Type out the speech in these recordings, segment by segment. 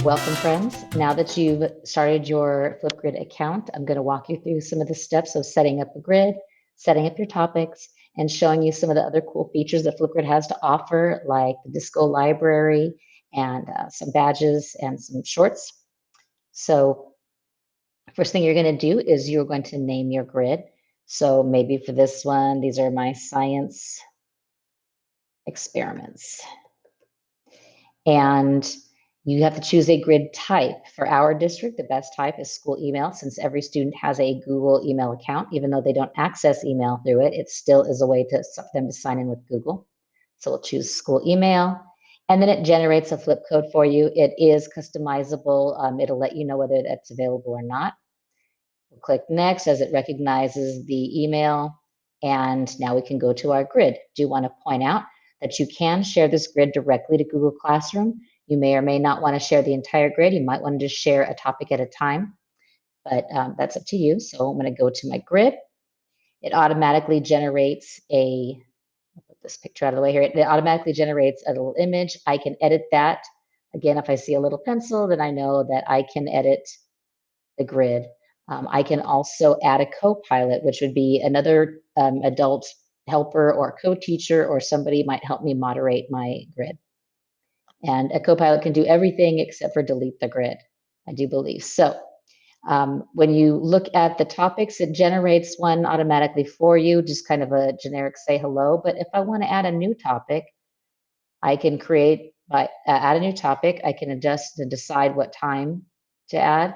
Welcome, friends. Now that you've started your Flipgrid account, I'm going to walk you through some of the steps of setting up a grid, setting up your topics, and showing you some of the other cool features that Flipgrid has to offer, like the disco library and some badges and some shorts. So first thing you're going to do is you're going to name your grid. So maybe for this one, these are my science experiments. And you have to choose a grid type. For our district, the best type is school email, since every student has a Google email account. Even though they don't access email through it, it still is a way to them to sign in with Google. So we'll choose school email, and then it generates a flip code for you. It is customizable. It'll let you know whether that's available or not. We'll click next as it recognizes the email, and now we can go to our grid. Do you want to point out that you can share this grid directly to Google Classroom? You may or may not want to share the entire grid. You might want to just share a topic at a time, but that's up to you. So I'm going to go to my grid. It automatically generates I'll put this picture out of the way here. It automatically generates a little image. I can edit that. Again, if I see a little pencil, then I know that I can edit the grid. I can also add a co-pilot, which would be another adult helper or co-teacher, or somebody might help me moderate my grid. And a co-pilot can do everything except for delete the grid, I do believe. So when you look at the topics, it generates one automatically for you, just kind of a generic say hello. But if I want to add a new topic, I can add a new topic. I can adjust and decide what time to add.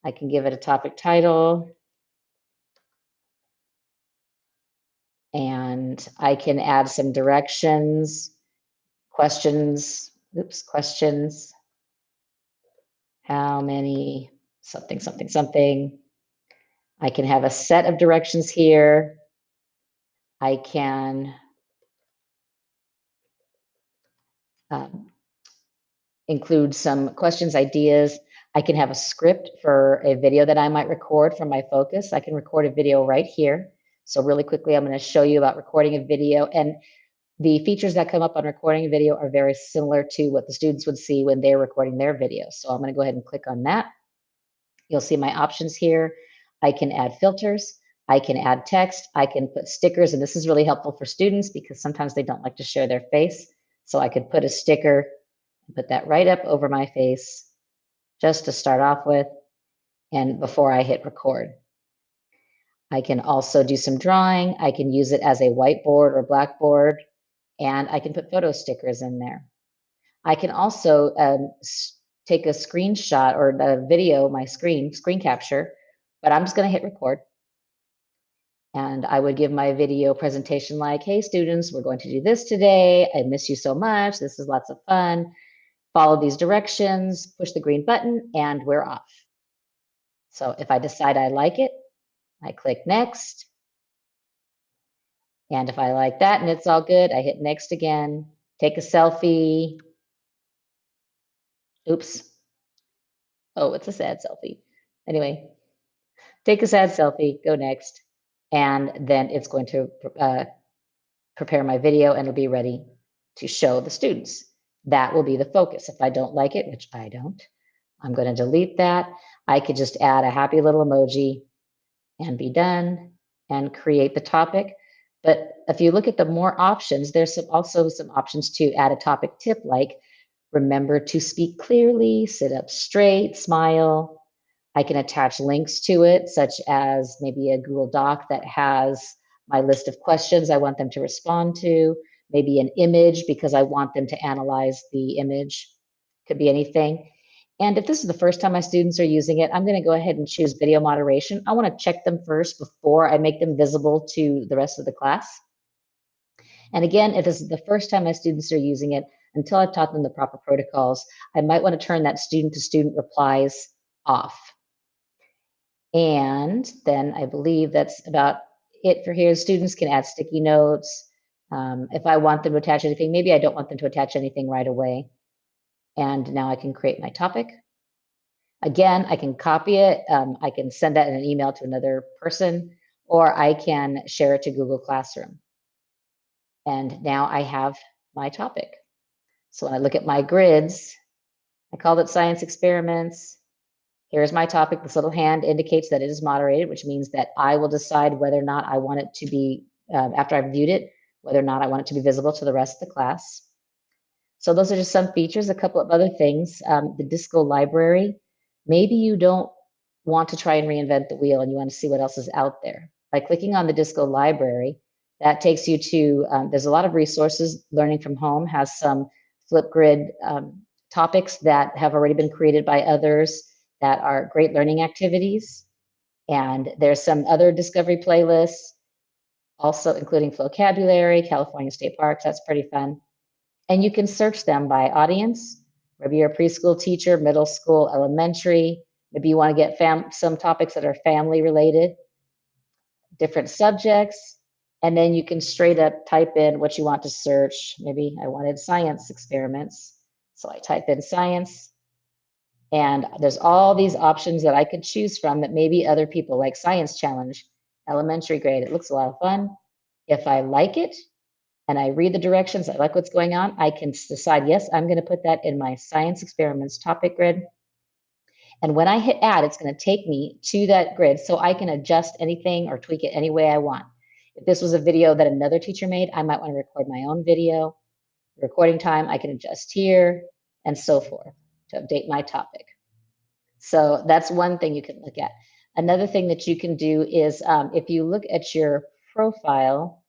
I can give it a topic title, and I can add some directions, questions, how many, something, something, something. I can have a set of directions here. I can include some questions, ideas. I can have a script for a video that I might record from my focus. I can record a video right here. So really quickly, I'm going to show you about recording a video, and the features that come up on recording a video are very similar to what the students would see when they're recording their video. So I'm going to go ahead and click on that. You'll see my options here. I can add filters. I can add text. I can put stickers, and this is really helpful for students because sometimes they don't like to show their face. So I could put a sticker and put that right up over my face just to start off with, and before I hit record. I can also do some drawing. I can use it as a whiteboard or blackboard, and I can put photo stickers in there. I can also take a screenshot or the video, my screen capture, but I'm just going to hit record. And I would give my video presentation like, hey, students, we're going to do this today. I miss you so much. This is lots of fun. Follow these directions, push the green button, and we're off. So if I decide I like it, I click next. And if I like that and it's all good, I hit next again, take a selfie. Oops. Oh, it's a sad selfie. Anyway, take a sad selfie, go next, and then it's going to prepare my video and it'll be ready to show the students. That will be the focus. If I don't like it, which I don't, I'm going to delete that. I could just add a happy little emoji and be done and create the topic. But if you look at the more options, there's also some options to add a topic tip, like remember to speak clearly, sit up straight, smile. I can attach links to it, such as maybe a Google Doc that has my list of questions I want them to respond to, maybe an image because I want them to analyze the image. Could be anything. And if this is the first time my students are using it, I'm going to go ahead and choose video moderation. I want to check them first before I make them visible to the rest of the class. And again, if this is the first time my students are using it, until I've taught them the proper protocols, I might want to turn that student-to-student replies off. And then I believe that's about it for here. Students can add sticky notes. If I want them to attach anything, maybe I don't want them to attach anything right away. And now I can create my topic. Again, I can copy it. I can send that in an email to another person, or I can share it to Google Classroom. And now I have my topic. So when I look at my grids, I called it science experiments. Here's my topic. This little hand indicates that it is moderated, which means that I will decide whether or not I want it to be, after I've viewed it, whether or not I want it to be visible to the rest of the class. So those are just some features. A couple of other things. The Disco library. Maybe you don't want to try and reinvent the wheel and you want to see what else is out there. By clicking on the Disco library, that takes you to, there's a lot of resources. Learning from Home has some Flipgrid topics that have already been created by others that are great learning activities. And there's some other discovery playlists, also including vocabulary, California State Parks. That's pretty fun. And you can search them by audience. Maybe you're a preschool teacher, middle school, elementary. Maybe you want to get some topics that are family related, different subjects. And then you can straight up type in what you want to search. Maybe I wanted science experiments. So I type in science. And there's all these options that I could choose from that maybe other people like science challenge, elementary grade. It looks a lot of fun. If I like it, and I read the directions, I like what's going on, I can decide, yes, I'm going to put that in my science experiments topic grid. And when I hit add, it's going to take me to that grid so I can adjust anything or tweak it any way I want. If this was a video that another teacher made, I might want to record my own video. Recording time, I can adjust here and so forth to update my topic. So that's one thing you can look at. Another thing that you can do is if you look at your profile,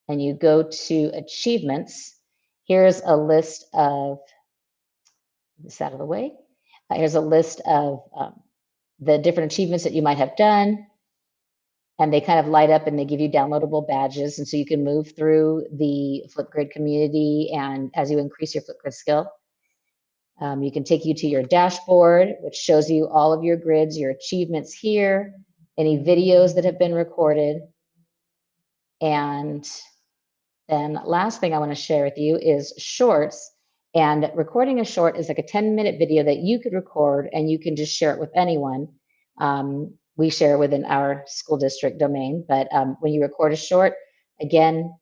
and you go to achievements, here's a list of, this out of the way, here's a list of the different achievements that you might have done, and they kind of light up and they give you downloadable badges, and so you can move through the Flipgrid community, and as you increase your Flipgrid skill, you can take you to your dashboard, which shows you all of your grids, your achievements here, any videos that have been recorded, and then last thing I want to share with you is shorts. And recording a short is like a 10-minute video that you could record and you can just share it with anyone. We share within our school district domain, but when you record a short, again,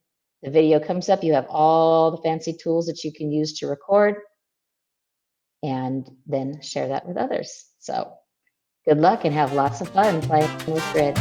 the video comes up, you have all the fancy tools that you can use to record and then share that with others. So good luck and have lots of fun playing with Grid.